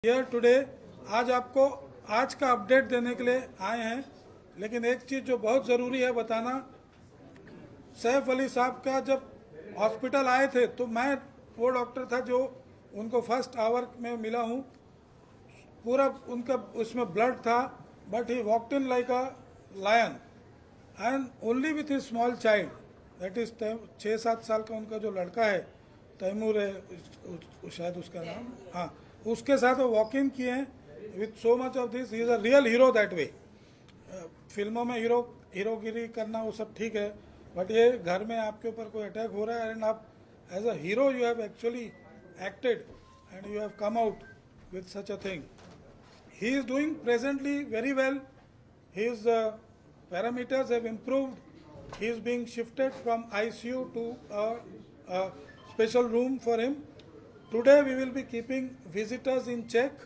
Here today. आज आपको आज का अपडेट देने के लिए आए हैं, लेकिन एक चीज़ जो बहुत ज़रूरी है बताना, सैफ अली साहब का जब हॉस्पिटल आए थे तो मैं वो डॉक्टर था जो उनको फर्स्ट आवर में मिला हूँ। पूरा उनका उसमें ब्लड था, but he walked in like a lion and only with his small child, that is 6-7 साल का उनका जो लड़का है, तैमूर है शायद उसका नाम, हाँ, उसके साथ वो वॉक इन किए हैं with so much of this. He is a real hero that way. फिल्मों में हीरोगिरी करना वो सब ठीक है, बट ये घर में आपके ऊपर कोई अटैक हो रहा है एंड आप as a hero you have actually acted and you have come out with such a thing. He is doing presently very well. His parameters have improved. He is being shifted from ICU to a special room for him. Today we will be keeping visitors in check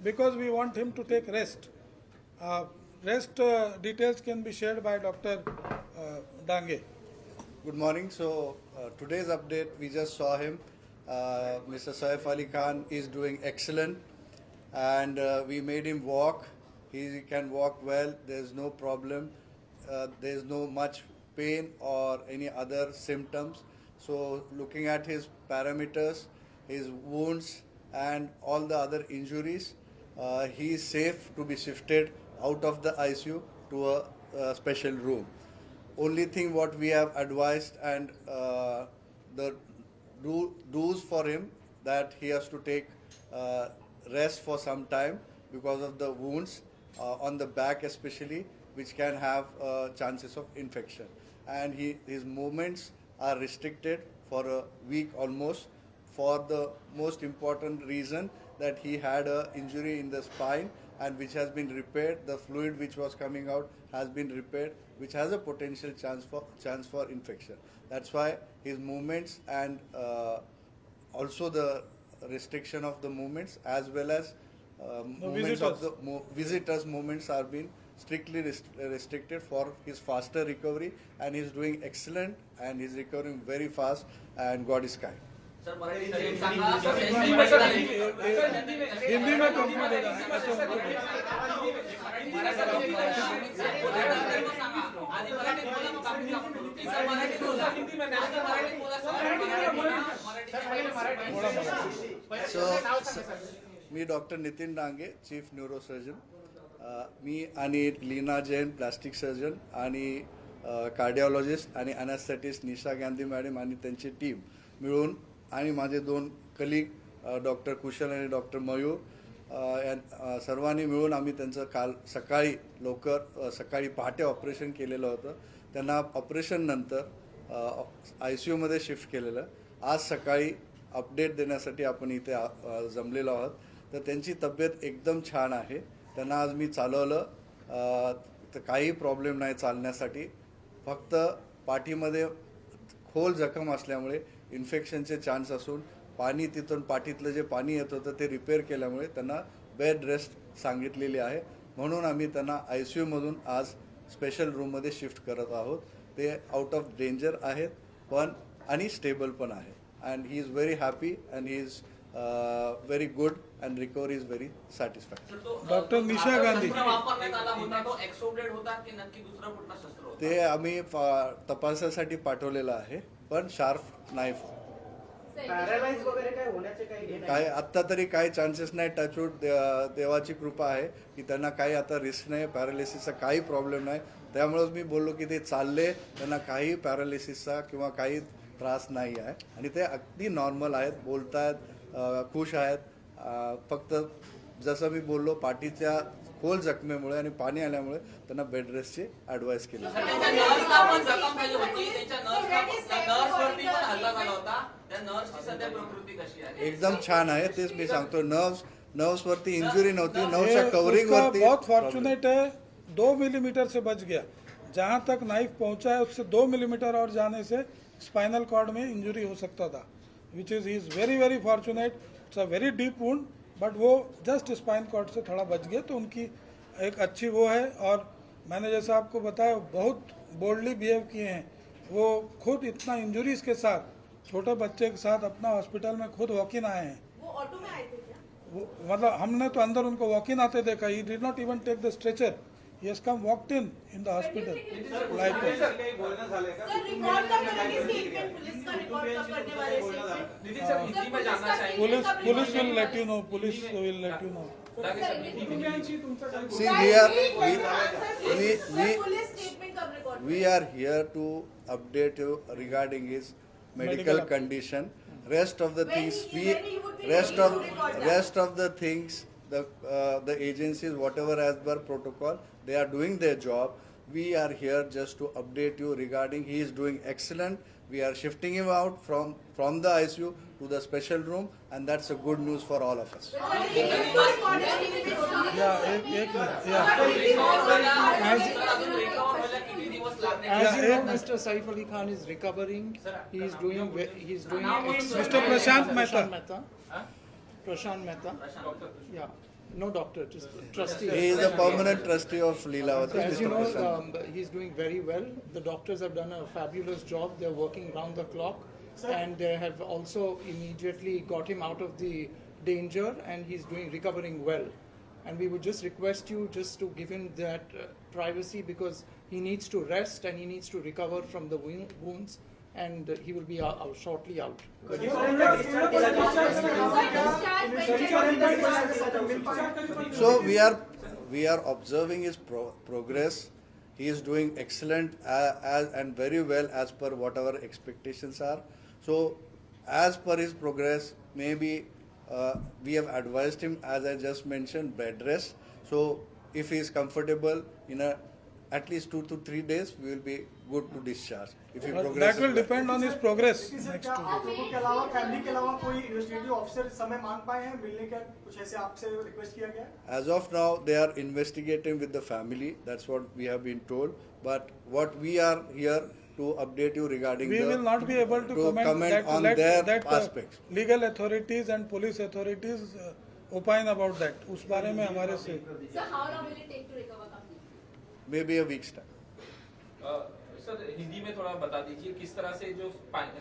because we want him to take rest. Rest details can be shared by Dr. Dange. Good morning. So today's update, we just saw him. Mr. Saif Ali Khan is doing excellent, and we made him walk. He can walk well. There's no problem. There's no much pain or any other symptoms. So looking at his parameters, his wounds and all the other injuries, he is safe to be shifted out of the ICU to a special room. Only thing what we have advised and the do's for him, that he has to take rest for some time because of the wounds on the back especially, which can have chances of infection, and his movements are restricted for a week almost, for the most important reason that he had a injury in the spine and which has been repaired. The fluid which was coming out has been repaired, which has a potential chance for infection. That's why his movements and also the restriction of the movements as well as movements of the visitors movements are being strictly restricted for his faster recovery, and he's doing excellent and he's recovering very fast, and God is kind. Hindi में complete So, मी doctor Nitin Dange, chief neurosurgeon. मी आणि Leena Jain, plastic surgeon, आणि cardiologist आणि anaesthetist Nisha Gandhi madam आणि त्यांची team मिळून, आणि माझे 2 कलीग डॉक्टर कुशल आणि डॉक्टर मयूर, सर्वांनी मिळून आम्ही त्यांचं काल सकाळी सकाळी पहाटे ऑपरेशन केलेलं होतं. त्यांना ऑपरेशन नंतर ICUमध्ये शिफ्ट केलेलं. आज सकाळी अपडेट देण्यासाठी आपण इथे जमलेलो आहोत. तर त्यांची तब्येत एकदम छान आहे. त्यांना आज मी चालवलं, तर काही प्रॉब्लेम नाही चालण्यासाठी. फक्त पाठीमध्ये खोल जखम असल्यामुळे इन्फेक्शनचे चान्स असून पाणी तिथून पाठीतलं जे पाणी येत होतं ते रिपेअर केल्यामुळे त्यांना बेड रेस्ट सांगितलेली आहे. म्हणून आम्ही त्यांना ICUमधून आज स्पेशल रूममध्ये शिफ्ट करत आहोत. ते आउट ऑफ डेंजर आहेत पण आणि स्टेबल पण आहे, and he is very happy and he is very good and recovery is very satisfactory. Doctor Nisha Gandhi, ते आम्ही तपासासाठी पाठवलेलं आहे, पण शार्प नाईफ पॅरालाइज वगैरे काय होण्याचे काय आत्ता तरी काही चान्सेस नाही. टचवूड, देवाची कृपा आहे की त्यांना काही आता रिस्क नाही, पॅरालिसिसचा काही प्रॉब्लेम नाही. त्यामुळेच मी बोललो की ते चालले, त्यांना काही पॅरालिसिसचा किंवा काही त्रास नाही आहे आणि ते अगदी नॉर्मल आहेत, बोलतायत, खुश आहेत. फक्त जसं मी बोललो, पाठीच्या खोल जखमेमुळे आणि पाणी आल्यामुळे त्यांना बेड रेस्टची ॲडवाइस केली. एकदम छान आहे. तेच मी सांगतो, नर्व्स वरती इंजुरी नव्हती, नर्व्सच्या कवरिंग वरती बहुत फॉर्चुनेट है, 2 मिलीमीटर से बच गया. जहां तक नाइफ पहुंचा है उससे 2 मिलीमीटर और जाने से स्पाइनल कॉर्ड में इंजुरी हो सकता था, which is very very fortunate. It's a very deep wound, but वो जस्ट स्पाइन कॉर्ड से थोड़ा बच गया, तो उनकी एक अच्छी वो है. और मैंने जैसा आपको बताया, बहुत बोल्डली बिहेव किए हैं. वो खुद इतना इंजुरीज के साथ, छोटे बच्चे के साथ अपना हॉस्पिटल में खुद वॉक इन आए हैं. वो ऑटो में आए थे क्या? मतलब हमने तो अंदर उनको वॉक इन आते देखा. He did not even take the stretcher. He has come walked in the hospital like sir record कब करेंगे स्टेटमेंट पुलिस का रिकॉर्ड कब करने वाले स्टेटमेंट नितिन सर हिंदी में जानना चाहेंगे. Police will let you know. Police will let you know. See, police statement कब record we are here to update you regarding his medical Medical. condition. Rest of the When things he- we when he would be rest ready of to record that? rest of the things the agencies whatever as per protocol they are doing their job. We are here just to update you regarding he is doing excellent. We are shifting him out from the ICU to the special room and that's a good news for all of us. Yeah, एक minute. Yeah. As you Yeah, know, Mr. Saif Ali Khan is recovering. He is doing. Mr. Prashant Mehta. Prashant Mehta. Yeah, no doctor, just trustee. He is a permanent trustee of Leelavati. So as you Mr. know, Prashant. he's doing very well. The doctors have done a fabulous job. They're working round the clock, and they have also immediately got him out of the danger, and he's recovering well. And we would just request you just to give him that privacy because he needs to rest and he needs to recover from the wounds, and he will be out shortly out. So we are observing his progress. He is doing excellent and very well as per what our expectations are. So as per his progress, maybe we have advised him, as I just mentioned, bed rest. So if he is comfortable in at least 2 to 3 days, we will be good to discharge. If he progresses That will well. depend on his progress. Sir Next क्या 2 आप days. लोगों के अलावा family के अलावा कोई investigative officer समय मांग पाए हैं मिलने का कुछ ऐसे आपसे रिक्वेस्ट किया गया है? As of now, they are investigating with the family. That's what we have been told. But what we are here to update you regarding We will not be able to comment that, on let their that aspects. legal authorities and police authorities opine about that. उस बारे में हमारे से So how long will it take to recover completely? Maybe a week's time. Sir Hindi में थोड़ा बता दीजिए किस तरह से जो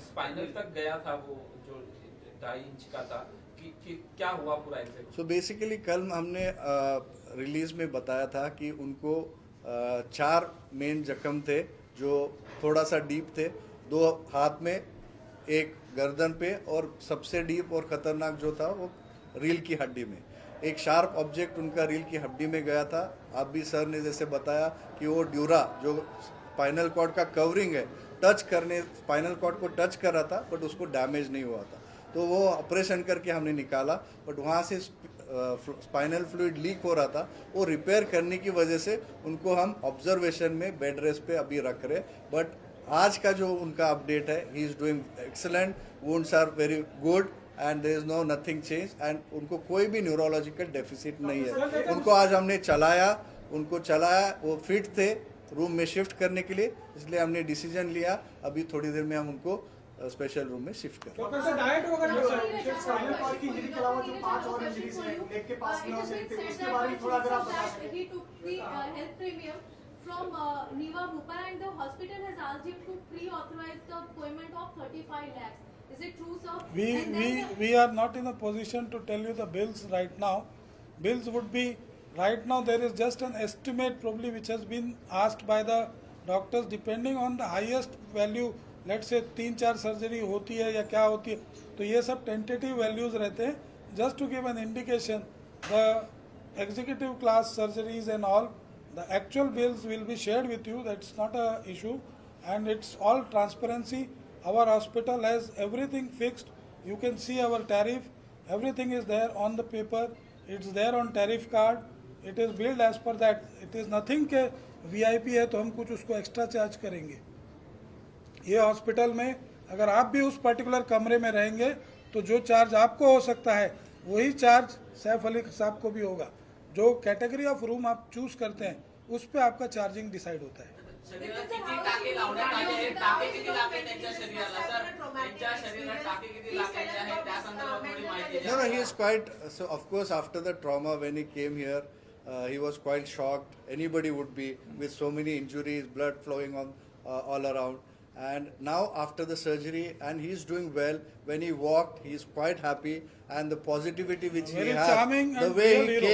स्पाइनल तक गया था वो जो 2.5 इंच का था कि क्या हुआ पूरा एग्जैक्ट. So basically कल हमने रिलीज में बताया था कि उनको 4 मेन जख्म थे जो थोड़ा सा डीप थे. 2 हाथ में, एक गर्दन पे और सबसे डीप और खतरनाक जो था वो रील की हड्डी में. एक शार्प ऑब्जेक्ट उनका रील की हड्डी में गया था. आप भी सर ने जैसे बताया कि वो ड्यूरा जो स्पाइनल कॉर्ड का कवरिंग है स्पाइनल कॉर्ड को टच कर रहा था बट उसको डैमेज नहीं हुआ था. तो वो ऑपरेशन करके हमने निकाला बट वहाँ से स्पाइनल फ्लूइड लीक हो रहा था. वो रिपेयर करने की वजह से उनको हम ऑब्जर्वेशन में बेड रेस्ट पे अभी रख रहे. बट आज का जो उनका अपडेट है, he is doing excellent. Wounds are very good and there is no nothing change and उनको कोई भी न्यूरोलॉजिकल डेफिसिट नहीं है. उनको आज हमने चलाया, वो फिट थे रूम में शिफ्ट करने के लिए, इसलिए हमने डिसीजन लिया अभी थोड़ी देर में हम उनको स्पेशल रूम में शिफ्ट करें. डॉक्टर सर डाइट वगैरह स्पाइनल कॉर्ड की इंजरी के अलावा जो 5 और इंजरीज हैं लेग के पास में हो सकते हैं उसके बारे में थोड़ा अगर आप बता सकें. He took the health premium from Niva Bhopal and the hospital has asked him to pre-authorize the payment of 35 lakhs. Is it true, sir? And then we are not in a position to tell you the bills right now. Bills would be right now there is just an estimate probably which has been asked by the doctors depending on the highest value. Let's say 3-4 surgery होती है या क्या होती है, तो ये सब tentative values रहते हैं. Just to give an indication, the executive class surgeries and all, the actual bills will be shared with you. That's not a issue and it's all transparency. Our hospital has everything fixed. You can see our tariff. Everything is there on the paper. It's there on tariff card. It is billed as per that. It is nothing के VIP है तो हम कुछ उसको extra charge करेंगे. ये hospital में अगर आप भी उस पर्टिकुलर कमरे में रहेंगे तो जो चार्ज आपको हो सकता है वही चार्ज सैफ अली साहब को भी होगा. जो कैटेगरी ऑफ रूम आप चूज करते हैं उस पर आपका चार्जिंग डिसाइड होता है. शरीरात किती टाके लावण्यात आले आहेत, टाके किती लागले त्यांच्या शरीराला सर, त्यांच्या शरीरात टाके किती लागायचे आहेत त्या संदर्भात थोडी माहिती द्या. No, he is quite, so of course after the trauma when he came here, he was quite shocked. Anybody would be with so many injuries, blood flowing on all around. And now after the surgery, and he's doing well. When he walked, he's quite happy, and the positivity which he Very has, charming the and way real he hero. came